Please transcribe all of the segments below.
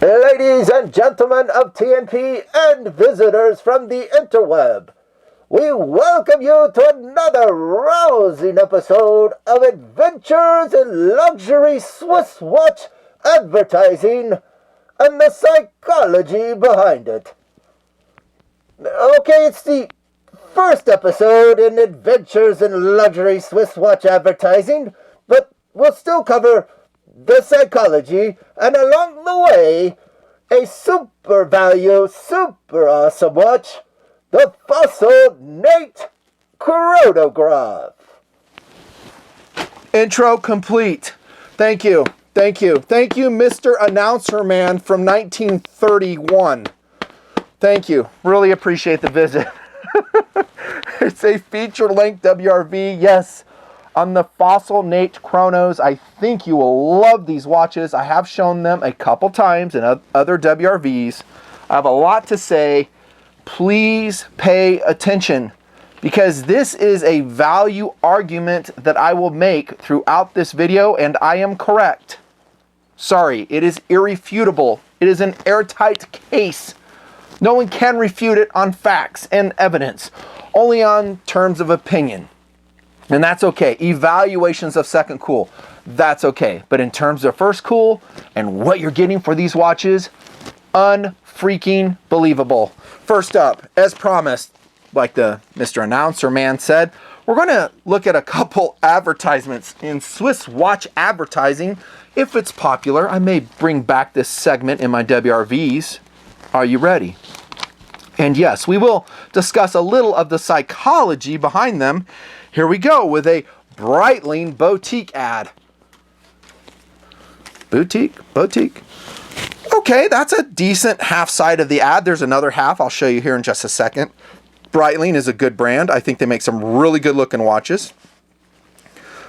Ladies and gentlemen of TNP and visitors from the interweb, we welcome you to another rousing episode of Adventures in Luxury Swiss Watch Advertising and the psychology behind it. Okay, it's the first episode in Adventures in Luxury Swiss Watch Advertising, but we'll still cover the psychology, and along the way, a super value, super awesome watch, the fossil Nate Chronograph. Intro complete. Thank you, Mr. Announcer Man from 1931. Thank you, really appreciate the visit. It's a feature-length WRV, yes, on the fossil Nate Chronos. I think you will love these watches. I have shown them a couple times in other WRVs. I have a lot to say. Please pay attention, because this is a value argument that I will make throughout this video, and I am correct. Sorry, it is irrefutable. It is an airtight case. No one can refute it on facts and evidence, only on terms of opinion. And that's okay. Evaluations of second cool, that's okay. But in terms of first cool and what you're getting for these watches, unfreaking believable. First up, as promised, like the Mr. Announcer Man said, we're going to look at a couple advertisements in Swiss watch advertising. If it's popular, I may bring back this segment in my WRVs. Are you ready? And yes, we will discuss a little of the psychology behind them. Here we go with a Breitling boutique ad. Boutique. Okay, that's a decent half side of the ad. There's another half I'll show you here in just a second. Breitling is a good brand. I think they make some really good looking watches.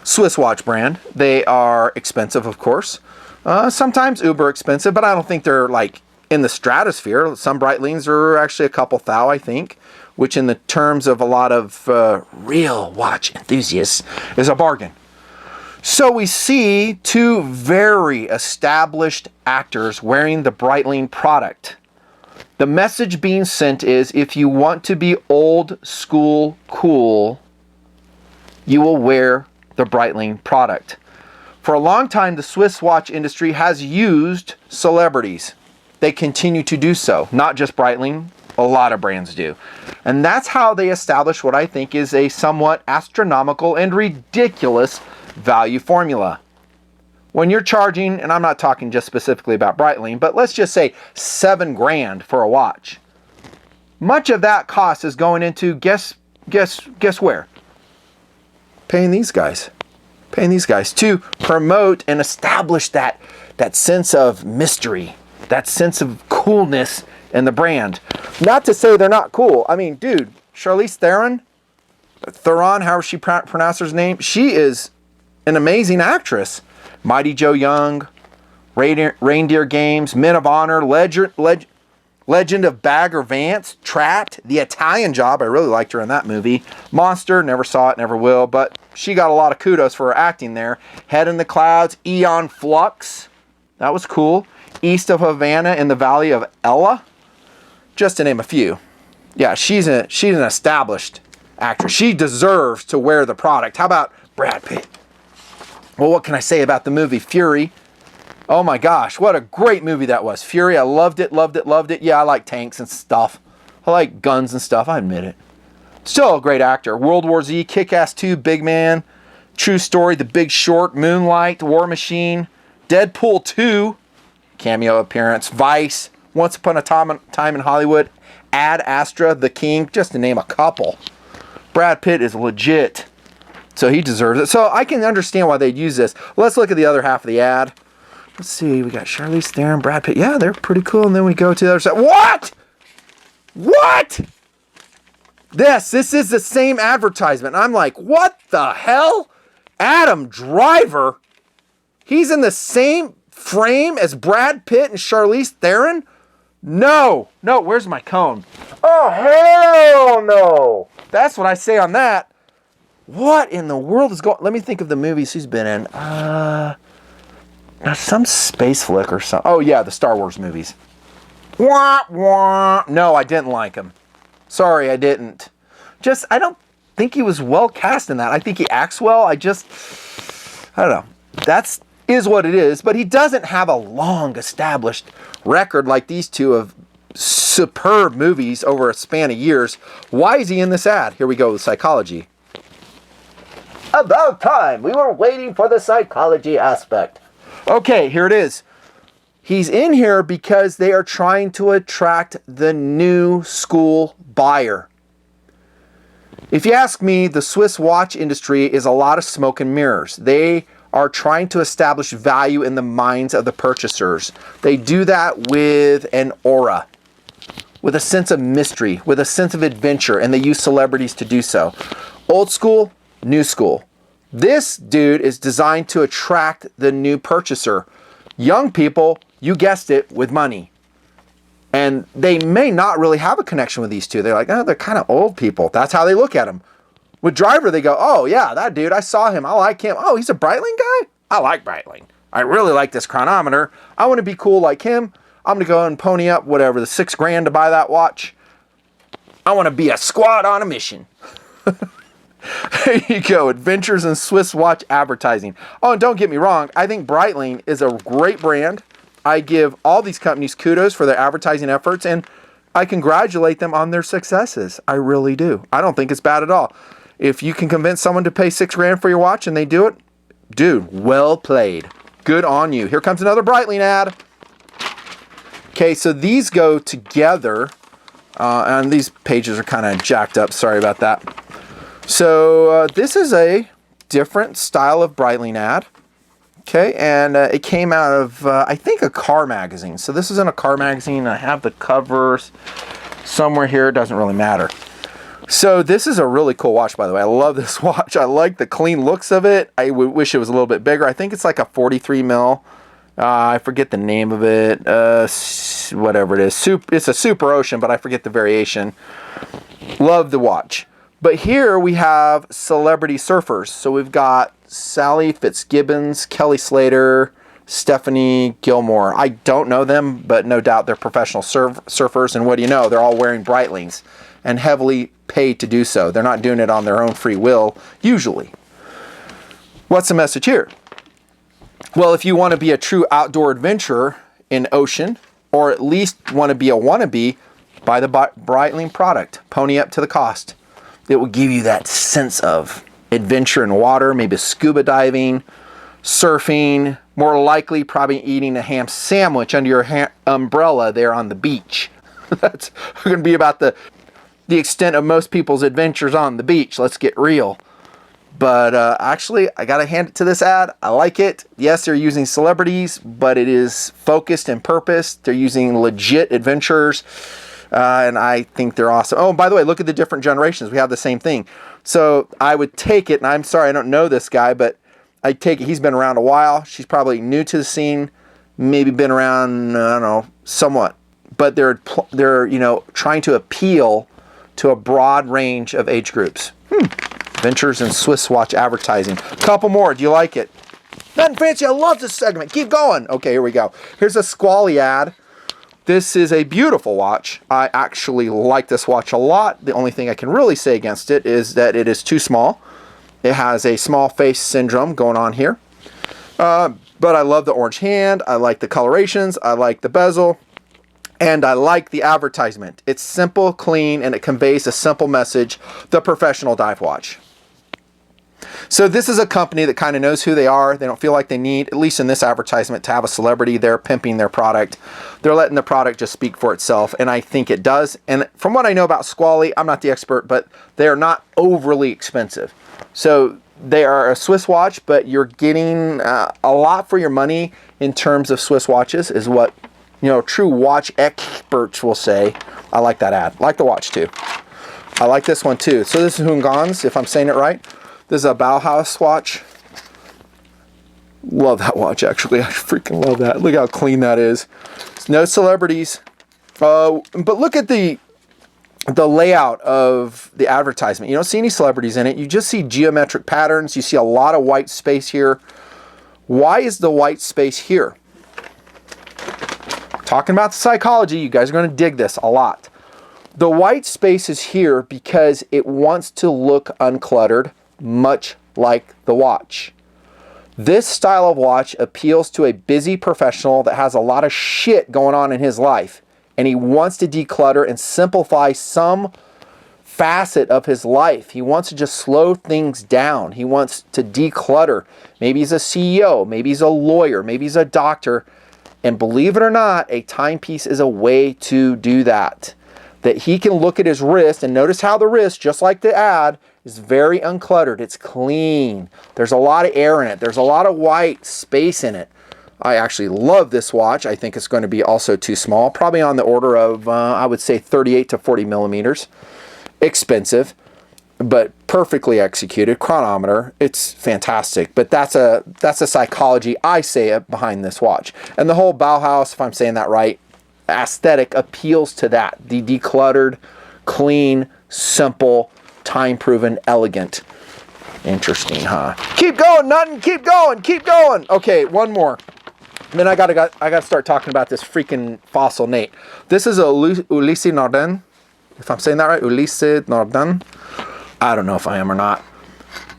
Swiss watch brand. They are expensive, of course. Sometimes uber expensive, but I don't think they're like in the stratosphere. Some Breitlings are actually a couple thou, I think, which in the terms of a lot of real watch enthusiasts is a bargain. So we see two very established actors wearing the Breitling product. The message being sent is, if you want to be old school cool, you will wear the Breitling product. For a long time, the Swiss watch industry has used celebrities. They continue to do so, not just Breitling, a lot of brands do. And that's how they establish what I think is a somewhat astronomical and ridiculous value formula. When you're charging, and I'm not talking just specifically about Breitling, but let's just say $7 grand for a watch. Much of that cost is going into guess where? Paying these guys to promote and establish that sense of mystery, that sense of coolness in the brand. Not to say they're not cool. I mean, dude, Charlize Theron, however she pronounces her name, she is an amazing actress. Mighty Joe Young, Reindeer Games, Men of Honor, Legend of Bagger Vance, Trapped, The Italian Job. I really liked her in that movie. Monster, never saw it, never will, but she got a lot of kudos for her acting there. Head in the Clouds, Eon Flux, that was cool. East of Havana in the Valley of Ella, just to name a few. Yeah, she's an established actress. She deserves to wear the product. How about Brad Pitt? Well, what can I say about the movie Fury? Oh my gosh, what a great movie that was. Fury, I loved it. Yeah, I like tanks and stuff. I like guns and stuff, I admit it. Still a great actor. World War Z, Kick-Ass 2, Big Man, True Story, The Big Short, Moonlight, War Machine, Deadpool 2, cameo appearance, Vice, Once Upon a Time in Hollywood, Ad Astra, The King, just to name a couple. Brad Pitt is legit, so he deserves it. So I can understand why they'd use this. Let's look at the other half of the ad. Let's see, we got Charlize Theron, Brad Pitt. Yeah, they're pretty cool. And then we go to the other side. What? This is the same advertisement. I'm like, what the hell? Adam Driver? He's in the same frame as Brad Pitt and Charlize Theron? No, where's my cone? Oh, hell no. That's what I say on that. What in the world is going... Let me think of the movies he's been in. some space flick or something. Oh yeah, the Star Wars movies. Wah, wah. No, I didn't like him. Sorry, I didn't. I don't think he was well cast in that. I think he acts well. I don't know. That's is what it is, but he doesn't have a long established record like these two of superb movies over a span of years. Why is he in this ad? Here we go with psychology. About time. We were waiting for the psychology aspect. Okay, here it is. He's in here because they are trying to attract the new school buyer. If you ask me, the Swiss watch industry is a lot of smoke and mirrors. They are trying to establish value in the minds of the purchasers. They do that with an aura, with a sense of mystery, with a sense of adventure, and they use celebrities to do so. Old school, new school. This dude is designed to attract the new purchaser. Young people, you guessed it, with money. And they may not really have a connection with these two. They're like, oh, they're kind of old people. That's how they look at them. With Driver, they go, oh yeah, that dude, I saw him. I like him. Oh, he's a Breitling guy? I like Breitling. I really like this chronometer. I want to be cool like him. I'm going to go and pony up whatever, the $6,000 to buy that watch. I want to be a squad on a mission. There you go. Adventures in Swiss watch advertising. Oh, and don't get me wrong. I think Breitling is a great brand. I give all these companies kudos for their advertising efforts, and I congratulate them on their successes. I really do. I don't think it's bad at all. If you can convince someone to pay $6,000 for your watch and they do it, dude, well played. Good on you. Here comes another Breitling ad. Okay, so these go together, and these pages are kind of jacked up. Sorry about that. So this is a different style of Breitling ad. Okay, and it came out of, I think, a car magazine. So this is in a car magazine. I have the covers somewhere here. It doesn't really matter. So this is a really cool watch, by the way. I love this watch. I like the clean looks of it. I wish it was a little bit bigger. I think it's like a 43 mil. I forget the name of it. Whatever it is. It's a Super Ocean, but I forget the variation. Love the watch. But here we have celebrity surfers. So we've got Sally Fitzgibbons, Kelly Slater, Stephanie Gilmore. I don't know them, but no doubt they're professional surfers. And what do you know? They're all wearing Breitlings and heavily paid to do so. They're not doing it on their own free will, usually. What's the message here? Well, if you want to be a true outdoor adventurer in ocean, or at least want to be a wannabe, buy the Breitling product. Pony up to the cost. It will give you that sense of adventure in water, maybe scuba diving, surfing, more likely probably eating a ham sandwich under your umbrella there on the beach. That's going to be about the extent of most people's adventures on the beach. Let's get real. But actually, I got to hand it to this ad. I like it. Yes, they're using celebrities, but it is focused and purposed. They're using legit adventurers, and I think they're awesome. Oh, and by the way, look at the different generations. We have the same thing. So I would take it, and I'm sorry, I don't know this guy, but I take it he's been around a while. She's probably new to the scene, maybe been around, I don't know, somewhat. But they're trying to appeal to a broad range of age groups. Adventures in Swiss watch advertising. Couple more. Do you like it? Nut Fancy, I love this segment. Keep going. Okay, here we go. Here's a Squally ad. This is a beautiful watch. I actually like this watch a lot. The only thing I can really say against it is that it is too small. It has a small face syndrome going on here. But I love the orange hand. I like the colorations. I like the bezel. And I like the advertisement. It's simple, clean, and it conveys a simple message. The professional dive watch. So this is a company that kind of knows who they are. They don't feel like they need, at least in this advertisement, to have a celebrity. They're pimping their product. They're letting the product just speak for itself, and I think it does. And from what I know about Squally, I'm not the expert, but they are not overly expensive. So they are a Swiss watch, but you're getting a lot for your money in terms of Swiss watches, is what true watch experts will say. I like that ad. I like the watch too. I like this one too. So this is Hungan's, if I'm saying it right. This is a Bauhaus watch. Love that watch, actually. I freaking love that. Look how clean that is. No celebrities. But look at the layout of the advertisement. You don't see any celebrities in it. You just see geometric patterns. You see a lot of white space here. Why is the white space here? Talking about the psychology, you guys are going to dig this a lot. The white space is here because it wants to look uncluttered, much like the watch. This style of watch appeals to a busy professional that has a lot of shit going on in his life, and he wants to declutter and simplify some facet of his life. He wants to just slow things down. He wants to declutter. Maybe he's a CEO, maybe he's a lawyer, maybe he's a doctor, and believe it or not, a timepiece is a way to do that. That he can look at his wrist and notice how the wrist, just like the ad, is very uncluttered. It's clean. There's a lot of air in it. There's a lot of white space in it. I actually love this watch. I think it's going to be also too small, probably on the order of, I would say 38 to 40 millimeters. Expensive, but perfectly executed. Chronometer, it's fantastic. But that's a psychology, I say, behind this watch. And the whole Bauhaus, if I'm saying that right, aesthetic appeals to that. The decluttered, clean, simple, time-proven, elegant. Interesting, huh? Keep going, Nuttin. Keep going. Keep going. Okay, one more. And then I gotta start talking about this freaking fossil, Nate. This is a Ulysse Nardin. If I'm saying that right, Ulysse Nardin. I don't know if I am or not.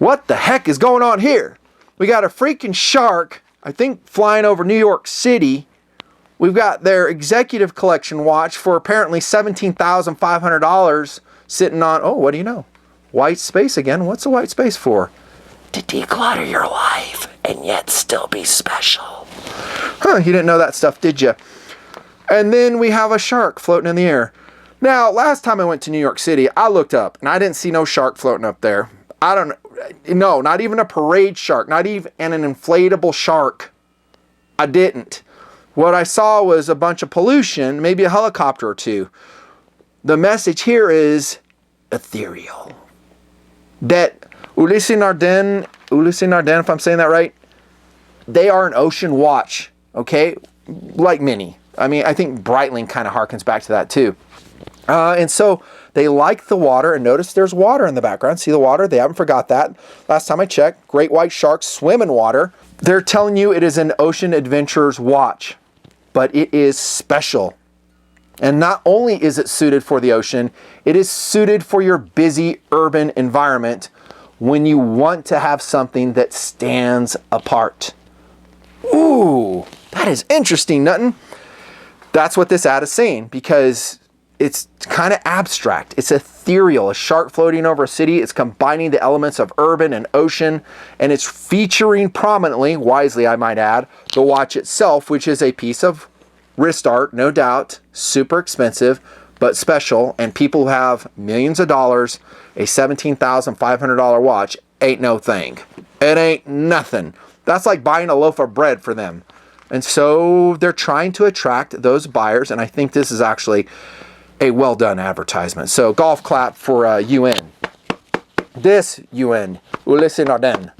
What the heck is going on here? We got a freaking shark, I think, flying over New York City. We've got their executive collection watch for apparently $17,500 sitting on, oh, what do you know? White space again. What's the white space for? To declutter your life and yet still be special. Huh, you didn't know that stuff, did you? And then we have a shark floating in the air. Now, last time I went to New York City, I looked up and I didn't see no shark floating up there. I don't know, not even a parade shark, not even an inflatable shark. I didn't. What I saw was a bunch of pollution, maybe a helicopter or two. The message here is ethereal. That Ulysse Nardin, if I'm saying that right, they are an ocean watch, okay? Like many. I mean, I think Breitling kind of harkens back to that too. And so they like the water, and notice there's water in the background. See the water? They haven't forgot that. Last time I checked, great white sharks swim in water. They're telling you it is an ocean adventurer's watch, but it is special. And not only is it suited for the ocean, it is suited for your busy urban environment when you want to have something that stands apart. Ooh, that is interesting, Nuttin. That's what this ad is saying, because it's kind of abstract. It's ethereal. A shark floating over a city. It's combining the elements of urban and ocean, and it's featuring prominently, wisely I might add, the watch itself, which is a piece of wrist art, no doubt, super expensive, but special, and people who have millions of dollars, a $17,500 watch ain't no thing. It ain't nothing. That's like buying a loaf of bread for them. And so they're trying to attract those buyers, and I think this is actually a well-done advertisement. So golf clap for UN. This UN, Ulysse Nardin.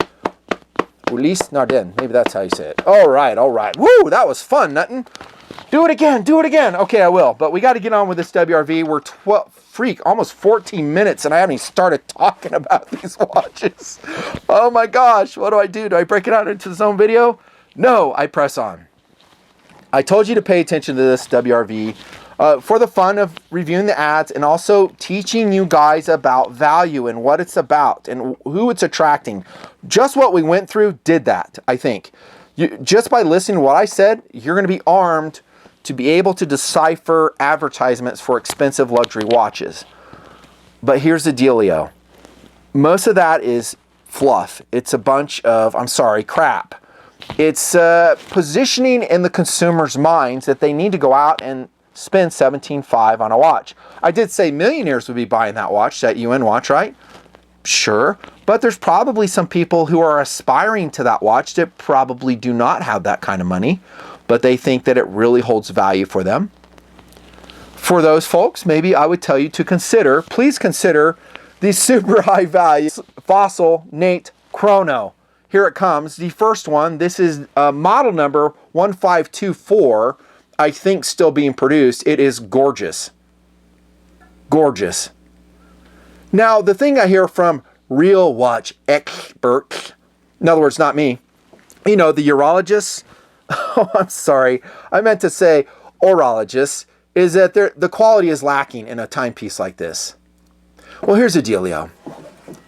Ulysse Nardin, maybe that's how you say it. All right, all right. Woo, that was fun, Nuttin. Do it again, do it again. Okay, I will, but we got to get on with this WRV. We're almost 14 minutes, and I haven't even started talking about these watches. Oh my gosh, what do? Do I break it out into its own video? No, I press on. I told you to pay attention to this WRV for the fun of reviewing the ads and also teaching you guys about value and what it's about and who it's attracting. Just what we went through did that, I think. Just by listening to what I said, you're going to be armed to be able to decipher advertisements for expensive luxury watches. But here's the dealio. Most of that is fluff. It's a bunch of, crap. It's positioning in the consumer's minds that they need to go out and spend $17,500 on a watch. I did say millionaires would be buying that watch, that UN watch, right? Sure. But there's probably some people who are aspiring to that watch that probably do not have that kind of money, but they think that it really holds value for them. For those folks, maybe I would tell you to please consider the super high value fossil Nate Chrono. Here it comes, the first one. This is model number 1524, I think still being produced. It is gorgeous. Gorgeous. Now, the thing I hear from real watch experts, in other words, not me, you know, the urologists, oh, I'm sorry, I meant to say orologists, is that the quality is lacking in a timepiece like this. Well, here's the dealio.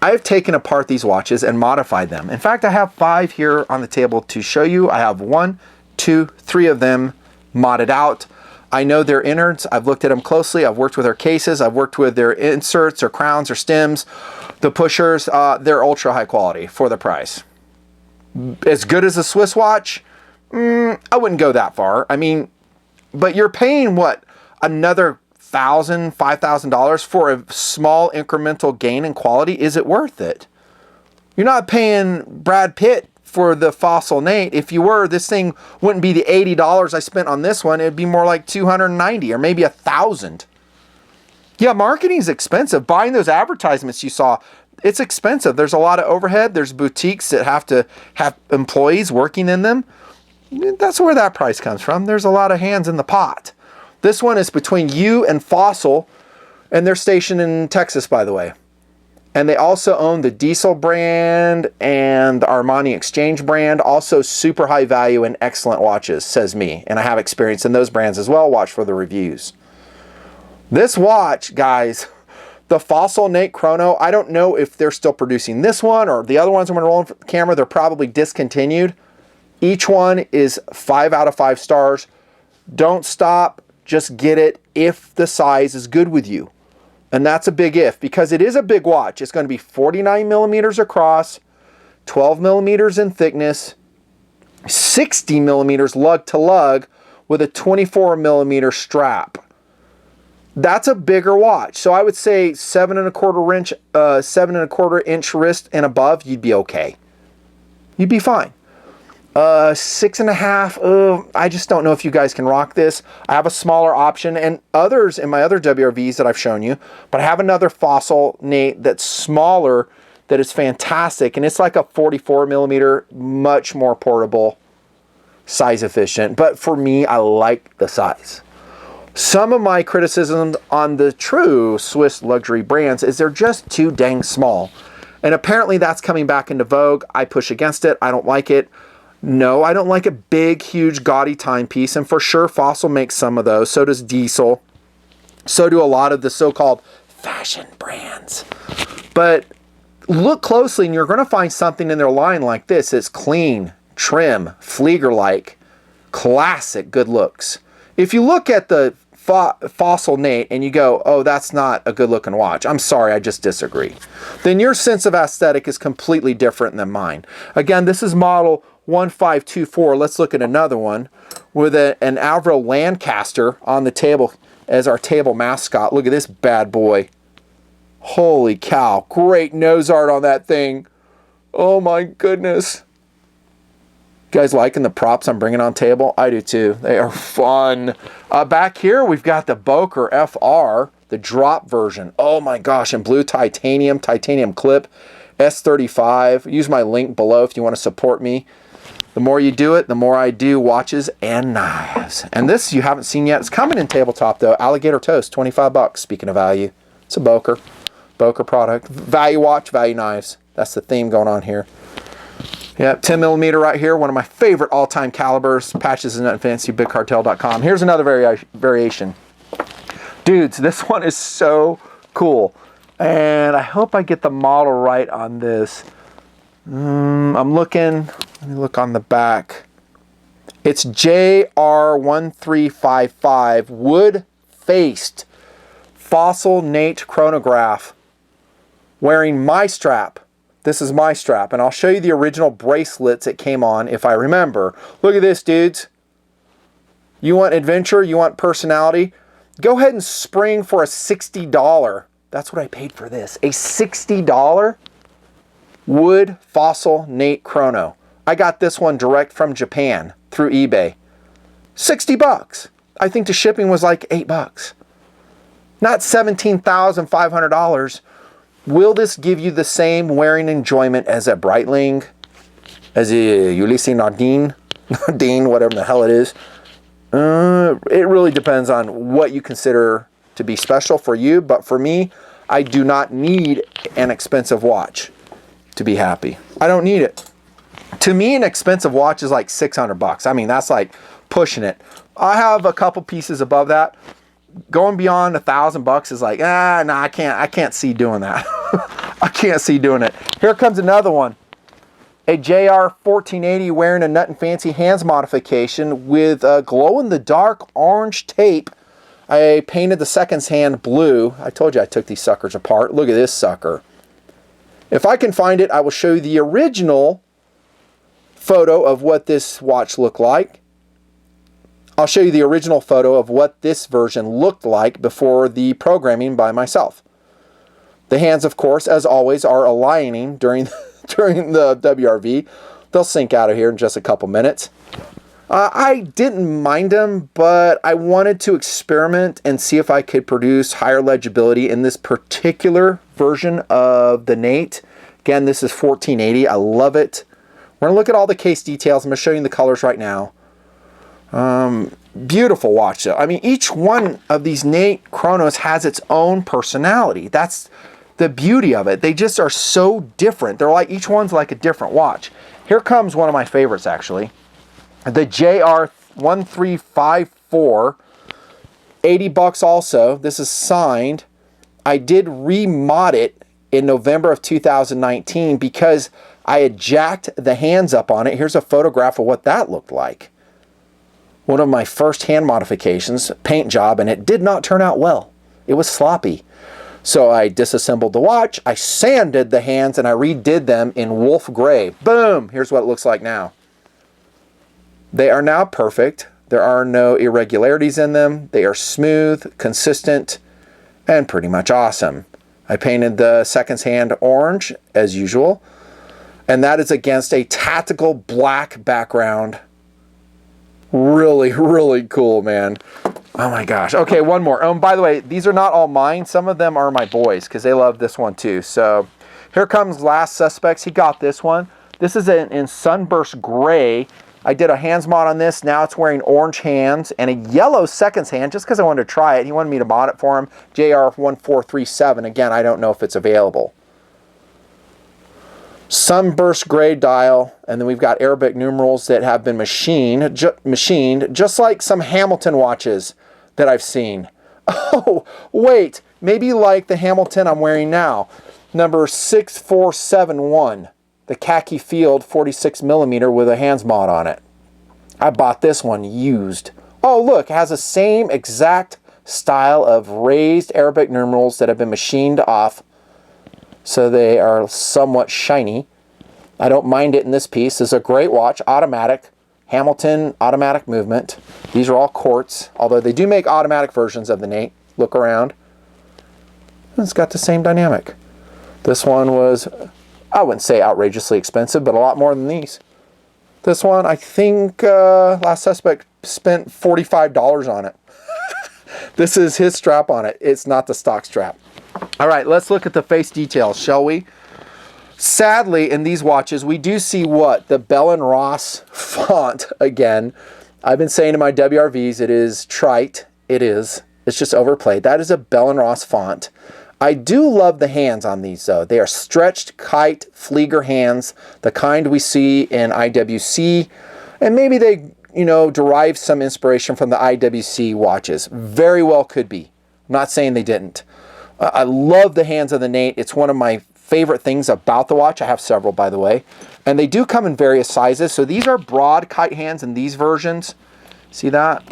I've taken apart these watches and modified them. In fact, I have 5 here on the table to show you. I have 1, 2, 3 of them modded out. I know their innards. I've looked at them closely. I've worked with their cases. I've worked with their inserts or crowns or stems, the pushers. They're ultra high quality for the price. As good as a Swiss watch? I wouldn't go that far. I mean, but you're paying what? Another $1,000, $5,000 for a small incremental gain in quality. Is it worth it? You're not paying Brad Pitt for the Fossil Nate. If you were, this thing wouldn't be the $80 I spent on this one. It'd be more like $290 or maybe $1,000. Yeah, marketing's expensive. Buying those advertisements you saw, it's expensive. There's a lot of overhead. There's boutiques that have to have employees working in them. That's where that price comes from. There's a lot of hands in the pot. This one is between you and Fossil, and they're stationed in Texas, by the way. And they also own the Diesel brand and the Armani Exchange brand. Also super high value and excellent watches, says me. And I have experience in those brands as well. Watch for the reviews. This watch, guys, the Fossil Nate Chrono, I don't know if they're still producing this one or the other ones I'm going to roll on the camera. They're probably discontinued. Each one is 5 out of 5 stars. Don't stop. Just get it if the size is good with you. And that's a big if, because it is a big watch. It's going to be 49 millimeters across, 12 millimeters in thickness, 60 millimeters lug to lug with a 24 millimeter strap. That's a bigger watch. So I would say 7.25 inch wrist and above, you'd be okay. You'd be fine. 6.5, I just don't know if you guys can rock this. I have a smaller option and others in my other WRVs that I've shown you, but I have another Fossil Nate that's smaller that is fantastic, and it's like a 44 millimeter, much more portable, size efficient. But for me, I like the size. Some of my criticisms on the true Swiss luxury brands is they're just too dang small. And apparently that's coming back into vogue. I push against it. I don't like it. No, I don't like a big, huge, gaudy timepiece, and for sure Fossil makes some of those. So does Diesel. So do a lot of the so-called fashion brands. But look closely and you're going to find something in their line like this. It's clean, trim, Flieger-like, classic good looks. If you look at the Fossil Nate and you go, oh, that's not a good looking watch, I'm sorry, I just disagree. Then your sense of aesthetic is completely different than mine. Again, this is model 1524. Let's look at another one with an Avro Lancaster on the table as our table mascot. Look at this bad boy. Holy cow. Great nose art on that thing. Oh my goodness. You guys liking the props I'm bringing on table? I do too. They are fun. Back here we've got the Boker FR, the drop version. Oh my gosh, in blue titanium clip, S35. Use my link below if you want to support me. The more you do it, the more I do watches and knives. And this you haven't seen yet. It's coming in tabletop though. Alligator Toast, 25 bucks. Speaking of value, it's a Boker product. Value watch, value knives. That's the theme going on here. Yeah, 10 millimeter right here. One of my favorite all-time calibers. Patches and nutnfancy, bigcartel.com. Here's another variation. Dudes, this one is so cool. And I hope I get the model right on this. I'm looking. Let me look on the back. It's JR1355 wood-faced Fossil Nate chronograph wearing my strap. This is my strap, and I'll show you the original bracelets it came on if I remember. Look at this, dudes. You want adventure? You want personality? Go ahead and spring for a $60. That's what I paid for this. A $60 wood Fossil Nate Chrono. I got this one direct from Japan through eBay. 60 bucks. I think the shipping was like 8 bucks. Not $17,500. Will this give you the same wearing enjoyment as a Breitling, as a Ulysse Nardin, whatever the hell it is? It really depends on what you consider to be special for you, but for me, I do not need an expensive watch to be happy. I don't need it. To me, an expensive watch is like 600 bucks. I mean, that's like pushing it. I have a couple pieces above that. Going beyond $1,000 is like, no, I can't see doing that. I can't see doing it. Here comes another one. A JR 1480 wearing a nutnfancy hands modification with glow-in-the-dark orange tape. I painted the seconds hand blue. I told you I took these suckers apart. Look at this sucker. If I can find it, I will show you the original photo of what this watch looked like. I'll show you the original photo of what this version looked like before the programming by myself. The hands, of course, as always, are aligning during the WRV. They'll sync out of here in just a couple minutes. I didn't mind them, but I wanted to experiment and see if I could produce higher legibility in this particular version of the Nate. Again, this is 1480. I love it. We're going to look at all the case details. I'm going to show you the colors right now. Beautiful watch though. I mean, each one of these Nate Chronos has its own personality. That's the beauty of it. They just are so different. They're like, each one's like a different watch. Here comes one of my favorites actually. The JR 1354, 80 bucks also. This is signed. I did remod it in November of 2019 because I had jacked the hands up on it. Here's a photograph of what that looked like. One of my first hand modifications, paint job, and it did not turn out well. It was sloppy. So I disassembled the watch, I sanded the hands, and I redid them in wolf gray. Boom! Here's what it looks like now. They are now perfect. There are no irregularities in them. They are smooth, consistent, and pretty much awesome. I painted the seconds hand orange, as usual, and that is against a tactical black background. Really, really cool, man. Oh my gosh. Okay, one more. By the way, these are not all mine. Some of them are my boys because they love this one too. So here comes Last Suspects. He got this one. This is in Sunburst Gray. I did a hands mod on this. Now it's wearing orange hands and a yellow seconds hand just because I wanted to try it. He wanted me to mod it for him. JR 1437. Again, I don't know if it's available. Sunburst Gray dial, and then we've got Arabic numerals that have been machined just like some Hamilton watches that I've seen. Oh, wait, maybe like the Hamilton I'm wearing now, number 6471, the khaki field 46 millimeter with a hands mod on it. I bought this one used. Oh, look, it has the same exact style of raised Arabic numerals that have been machined off, so they are somewhat shiny. I don't mind it in this piece. This is a great watch, automatic, Hamilton automatic movement. These are all quartz, although they do make automatic versions of the Nate. Look around. It's got the same dynamic. This one was, I wouldn't say outrageously expensive, but a lot more than these. This one, I think Last Suspect spent $45 on it. This is his strap on it. It's not the stock strap. All right, let's look at the face details, shall we? Sadly, in these watches, we do see what? The Bell & Ross font again. I've been saying to my WRVs, it is trite. It is. It's just overplayed. That is a Bell & Ross font. I do love the hands on these, though. They are stretched kite Flieger hands, the kind we see in IWC, and maybe they, derive some inspiration from the IWC watches. Very well could be. I'm not saying they didn't. I love the hands of the Nate. It's one of my favorite things about the watch. I have several, by the way. And they do come in various sizes. So these are broad kite hands in these versions. See that?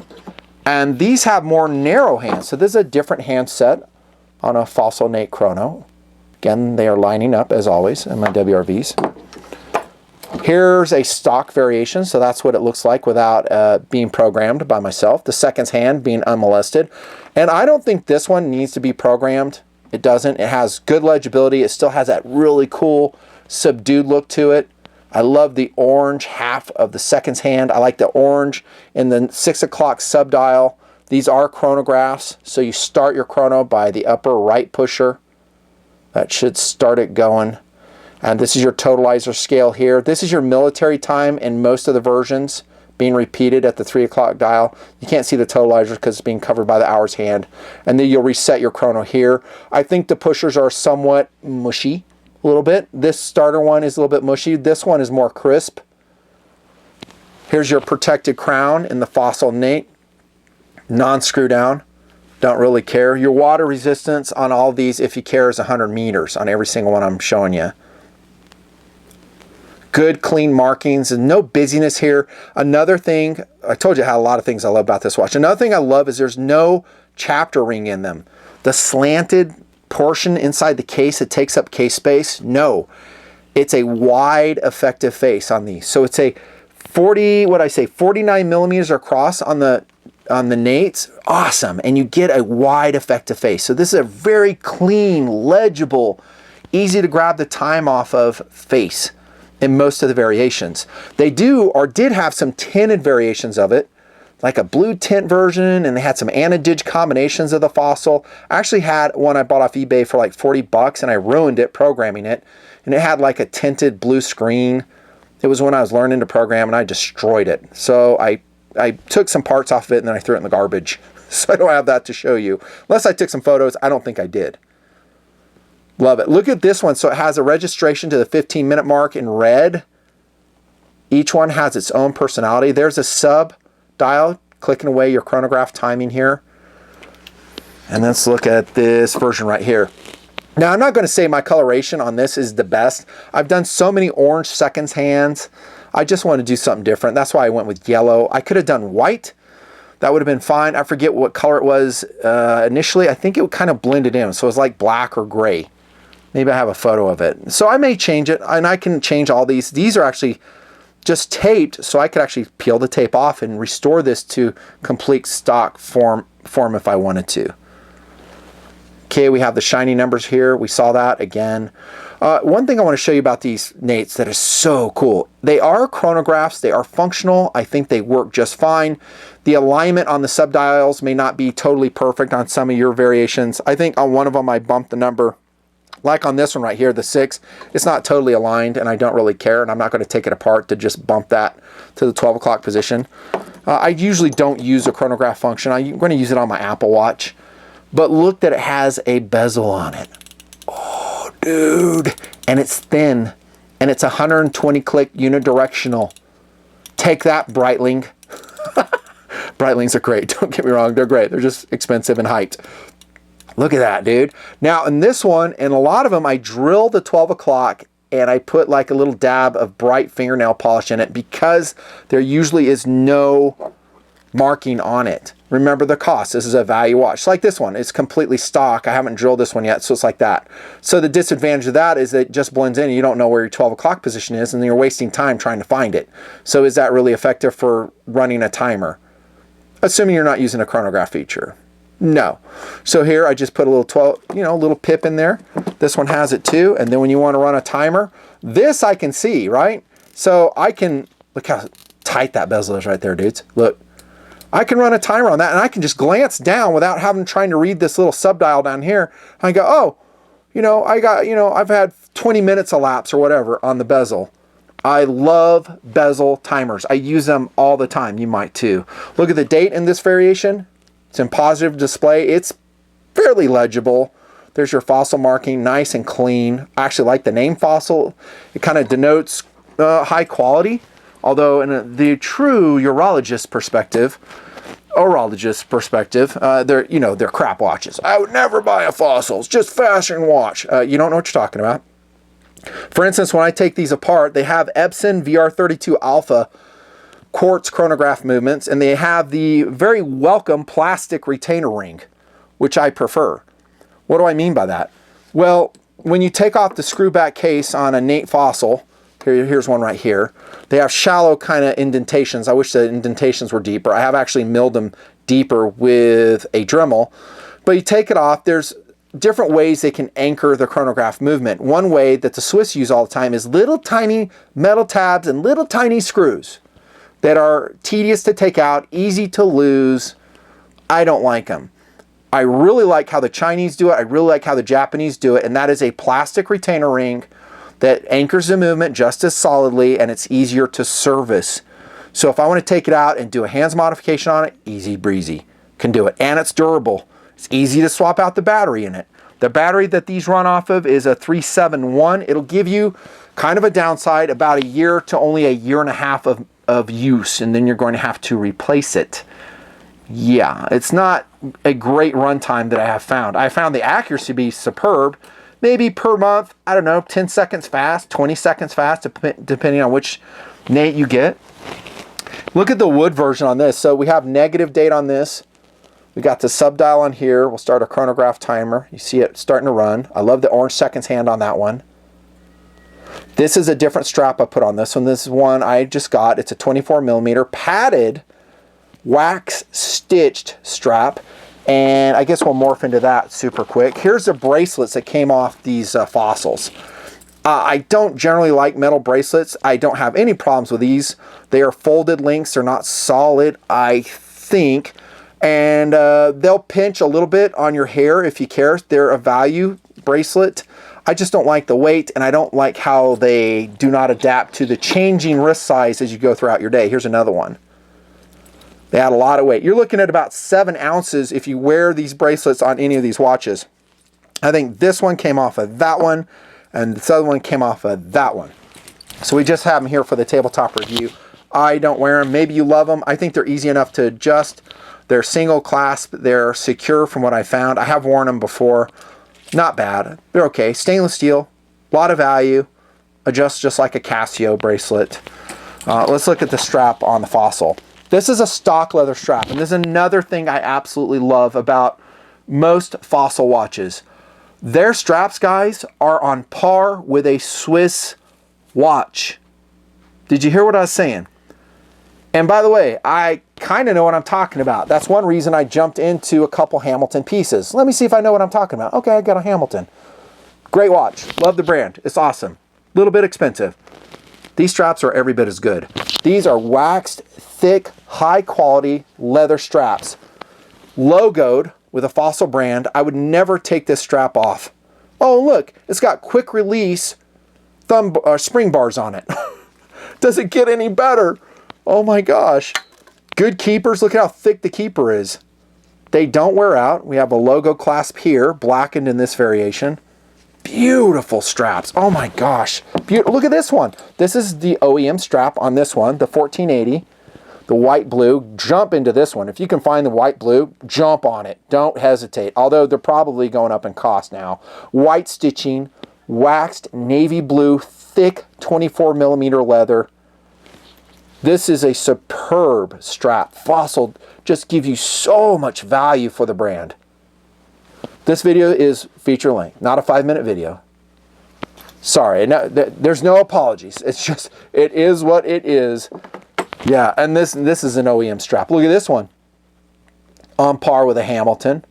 And these have more narrow hands. So this is a different hand set on a fossil Nate Chrono. Again, they are lining up as always in my WRVs. Here's a stock variation. So that's what it looks like without being programmed by myself. The seconds hand being unmolested. And I don't think this one needs to be programmed. It doesn't. It has good legibility. It still has that really cool subdued look to it. I love the orange half of the seconds hand. I like the orange in the 6 o'clock subdial. These are chronographs, so you start your chrono by the upper right pusher. That should start it going. And this is your totalizer scale here. This is your military time in most of the versions, being repeated at the 3 o'clock dial. You can't see the totalizer because it's being covered by the hours hand. And then you'll reset your chrono here. I think the pushers are somewhat mushy a little bit. This starter one is a little bit mushy. This one is more crisp. Here's your protected crown in the Fossil Nate. Non-screw down. Don't really care. Your water resistance on all these, if you care, is 100 meters on every single one I'm showing you. Good clean markings and no busyness here. Another thing, I told you I had a lot of things I love about this watch. Another thing I love is there's no chapter ring in them. The slanted portion inside the case, it takes up case space. No, it's a wide effective face on these. So it's a 49 millimeters across on the Nates. Awesome. And you get a wide effective face. So this is a very clean, legible, easy to grab the time off of face in most of the variations. They do or did have some tinted variations of it, like a blue tint version, and they had some anti-dig combinations of the Fossil. I actually had one I bought off eBay for like 40 bucks and I ruined it programming it. And it had like a tinted blue screen. It was when I was learning to program and I destroyed it. So I took some parts off of it and then I threw it in the garbage. So I don't have that to show you. Unless I took some photos, I don't think I did. Love it. Look at this one. So it has a registration to the 15-minute mark in red. Each one has its own personality. There's a sub dial, clicking away your chronograph timing here. And let's look at this version right here. Now, I'm not going to say my coloration on this is the best. I've done so many orange seconds hands. I just want to do something different. That's why I went with yellow. I could have done white. That would have been fine. I forget what color it was initially. I think it kind of blended in. So it was like black or gray. Maybe I have a photo of it. So I may change it, and I can change all these. These are actually just taped, so I could actually peel the tape off and restore this to complete stock form if I wanted to. Okay, we have the shiny numbers here. We saw that again. One thing I want to show you about these Nates that is so cool. They are chronographs. They are functional. I think they work just fine. The alignment on the subdials may not be totally perfect on some of your variations. I think on one of them I bumped the number. Like on this one right here, the 6, it's not totally aligned and I don't really care, and I'm not going to take it apart to just bump that to the 12 o'clock position. I usually don't use a chronograph function. I'm going to use it on my Apple Watch. But look that it has a bezel on it. Oh, dude. And it's thin. And it's 120 click unidirectional. Take that, Breitling. Breitlings are great. Don't get me wrong. They're great. They're just expensive in height. Look at that, dude. Now, in this one, and a lot of them, I drill the 12 o'clock and I put like a little dab of bright fingernail polish in it because there usually is no marking on it. Remember the cost. This is a value watch. It's like this one. It's completely stock. I haven't drilled this one yet, so it's like that. So the disadvantage of that is that it just blends in and you don't know where your 12 o'clock position is and then you're wasting time trying to find it. So is that really effective for running a timer? Assuming you're not using a chronograph feature. No. So here I just put a little 12, a little pip in there. This one has it too. And then when you want to run a timer, this I can see, right? So I can, look how tight that bezel is right there, dudes. Look. I can run a timer on that and I can just glance down without trying to read this little subdial down here. I go, oh, I've had 20 minutes elapse or whatever on the bezel. I love bezel timers. I use them all the time. You might too. Look at the date in this variation. It's in positive display. It's fairly legible. There's your Fossil marking, nice and clean. I actually like the name Fossil. It kind of denotes high quality. Although in the true urologist perspective, they're crap watches. I would never buy a Fossil. It's just fashion watch. You don't know what you're talking about. For instance, when I take these apart, they have Epson VR32 Alpha quartz chronograph movements, and they have the very welcome plastic retainer ring, which I prefer. What do I mean by that? Well, when you take off the screw back case on a Nate Fossil, here's one right here. They have shallow kind of indentations. I wish the indentations were deeper. I have actually milled them deeper with a Dremel. But you take it off, there's different ways they can anchor the chronograph movement. One way that the Swiss use all the time is little tiny metal tabs and little tiny screws that are tedious to take out, easy to lose. I don't like them. I really like how the Chinese do it. I really like how the Japanese do it. And that is a plastic retainer ring that anchors the movement just as solidly, and it's easier to service. So if I want to take it out and do a hands modification on it, easy breezy, can do it. And it's durable. It's easy to swap out the battery in it. The battery that these run off of is a 371. It'll give you kind of a downside, about a year to only a year and a half of of use and then you're going to have to replace it. Yeah, it's not a great runtime that I have found. I found the accuracy to be superb. Maybe per month, I don't know, 10 seconds fast, 20 seconds fast, depending on which Nate you get. Look at the wood version on this. So we have negative date on this. We got the sub-dial on here. We'll start a chronograph timer. You see it starting to run. I love the orange seconds hand on that one. This is a different strap I put on this one. This is one I just got. It's a 24 millimeter padded wax stitched strap. And I guess we'll morph into that super quick. Here's the bracelets that came off these fossils. I don't generally like metal bracelets. I don't have any problems with these. They are folded links. They're not solid, I think. And they'll pinch a little bit on your hair if you care. They're a value bracelet. I just don't like the weight, and I don't like how they do not adapt to the changing wrist size as you go throughout your day. Here's another one. They add a lot of weight. You're looking at about 7 ounces if you wear these bracelets on any of these watches. I think this one came off of that one, and this other one came off of that one. So we just have them here for the tabletop review. I don't wear them. Maybe you love them. I think they're easy enough to adjust. They're single clasp. They're secure from what I found. I have worn them before. Not bad. They're okay. Stainless steel. A lot of value. Adjusts just like a Casio bracelet. Let's look at the strap on the Fossil. This is a stock leather strap. And this is another thing I absolutely love about most Fossil watches. Their straps, guys, are on par with a Swiss watch. Did you hear what I was saying? And by the way, I kind of know what I'm talking about. That's one reason I jumped into a couple Hamilton pieces. Let me see if I know what I'm talking about. Okay, I got a Hamilton. Great watch. Love the brand. It's awesome. A little bit expensive. These straps are every bit as good. These are waxed, thick, high quality leather straps. Logoed with a Fossil brand. I would never take this strap off. Oh, look, it's got quick release spring bars on it. Does it get any better? Oh my gosh. Good keepers. Look how thick the keeper is. They don't wear out. We have a logo clasp here, blackened in this variation. Beautiful straps. Oh my gosh. Look at this one. This is the OEM strap on this one, the 1480. The white blue. Jump into this one. If you can find the white blue, jump on it. Don't hesitate. Although they're probably going up in cost now. White stitching, waxed navy blue, thick 24 millimeter leather. This is a superb strap. Fossil just gives you so much value for the brand. This video is feature length, not a 5-minute video. Sorry, no, there's no apologies. It's just, it is what it is. Yeah, and this is an OEM strap. Look at this one. On par with a Hamilton.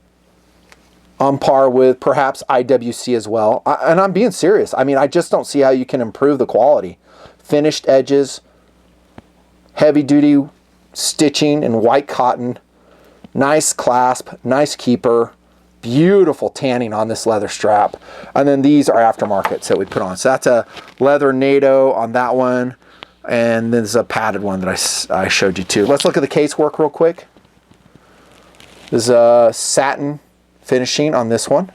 On par with perhaps IWC as well. And I'm being serious. I mean, I just don't see how you can improve the quality. Finished edges. Heavy duty stitching in white cotton, nice clasp, nice keeper, beautiful tanning on this leather strap. And then these are aftermarkets that we put on. So that's a leather NATO on that one. And there's a padded one that I showed you too. Let's look at the case work real quick. There's a satin finishing on this one.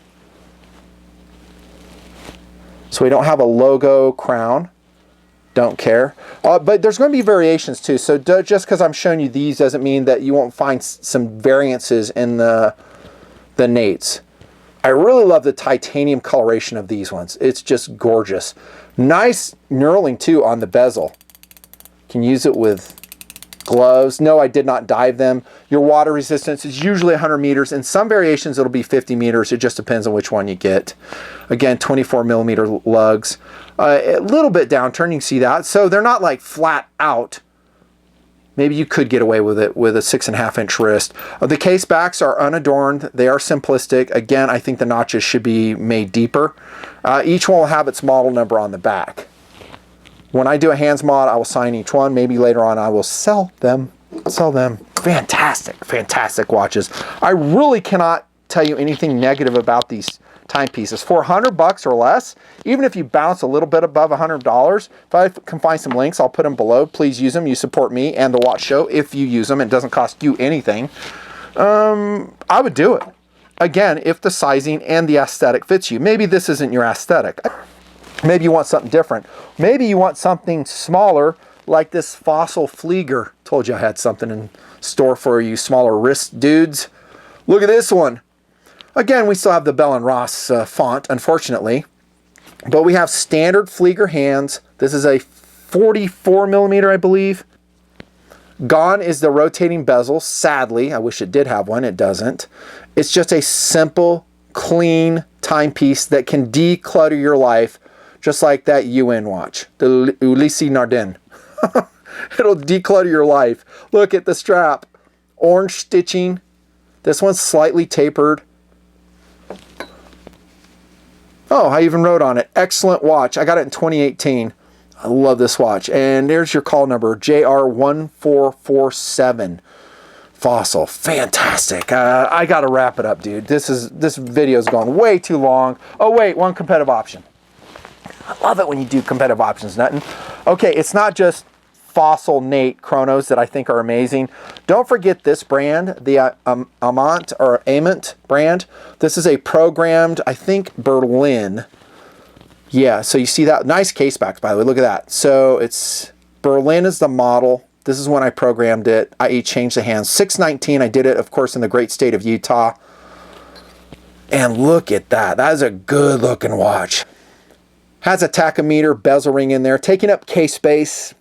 So we don't have a logo crown. Don't care. But there's going to be variations too. So just because I'm showing you these doesn't mean that you won't find some variances in the Nates. I really love the titanium coloration of these ones. It's just gorgeous. Nice knurling too on the bezel. Can use it with gloves. No, I did not dive them. Your water resistance is usually 100 meters. In some variations, it'll be 50 meters. It just depends on which one you get. Again, 24 millimeter lugs. A little bit downturn, you can see that. So they're not like flat out. Maybe you could get away with it with a 6.5 inch wrist. The case backs are unadorned. They are simplistic. Again, I think the notches should be made deeper. Each one will have its model number on the back. When I do a hands mod, I will sign each one. Maybe later on I will sell them. Fantastic, fantastic watches. I really cannot tell you anything negative about these timepieces. For $100 or less, even if you bounce a little bit above $100, if I can find some links, I'll put them below. Please use them. You support me and the watch show if you use them. It doesn't cost you anything. I would do it. Again, if the sizing and the aesthetic fits you. Maybe this isn't your aesthetic. Maybe you want something different. Maybe you want something smaller like this Fossil Flieger. Told you I had something in store for you smaller wrist dudes. Look at this one. Again, we still have the Bell & Ross font, unfortunately. But we have standard Flieger hands. This is a 44 millimeter, I believe. Gone is the rotating bezel. Sadly, I wish it did have one. It doesn't. It's just a simple, clean timepiece that can declutter your life, just like that UN watch, the Ulysse Nardin. It'll declutter your life. Look at the strap. Orange stitching. This one's slightly tapered. Oh, I even wrote on it. Excellent watch. I got it in 2018. I love this watch. And there's your call number, JR1447. Fossil. Fantastic. I got to wrap it up, dude. This video's gone way too long. Oh, wait, one competitive option. I love it when you do competitive options, Nuttin. Okay, it's not just Fossil Nate Chronos that I think are amazing. Don't forget this brand, the Amant brand. This is a programmed, I think, Berlin. Yeah, so you see that. Nice case backs, by the way. Look at that. So it's Berlin is the model. This is when I programmed it, i.e. changed the hands. 619, I did it, of course, in the great state of Utah. And look at that. That is a good looking watch. Has a tachometer, bezel ring in there, taking up case space.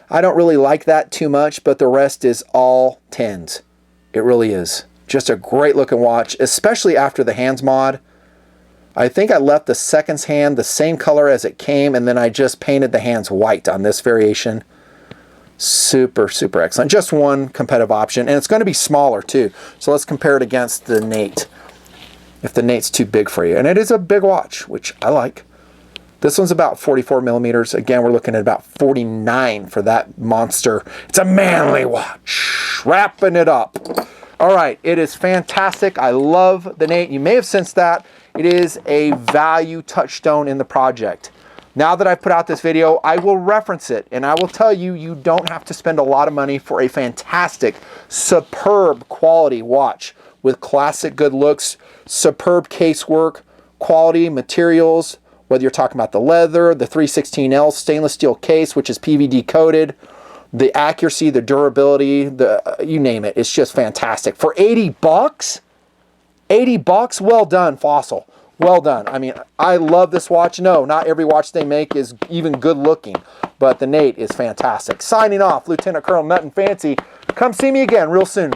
I don't really like that too much, but the rest is all 10s. It really is. Just a great looking watch, especially after the hands mod. I think I left the seconds hand the same color as it came, and then I just painted the hands white on this variation. Super, super excellent. Just one competitive option, and it's going to be smaller too. So let's compare it against the Nate, if the Nate's too big for you. And it is a big watch, which I like. This one's about 44 millimeters. Again, we're looking at about 49 for that monster. It's a manly watch. Wrapping it up. All right, it is fantastic. I love the Nate. You may have sensed that. It is a value touchstone in the project. Now that I've put out this video, I will reference it, and I will tell you, you don't have to spend a lot of money for a fantastic, superb quality watch with classic good looks, superb casework, quality materials, whether you're talking about the leather, the 316L stainless steel case, which is PVD coated, the accuracy, the durability, you name it. It's just fantastic. For 80 bucks, 80 bucks, well done, Fossil. Well done. I mean, I love this watch. No, not every watch they make is even good looking, but the Nate is fantastic. Signing off, Lieutenant Colonel Nutnfancy. Come see me again real soon.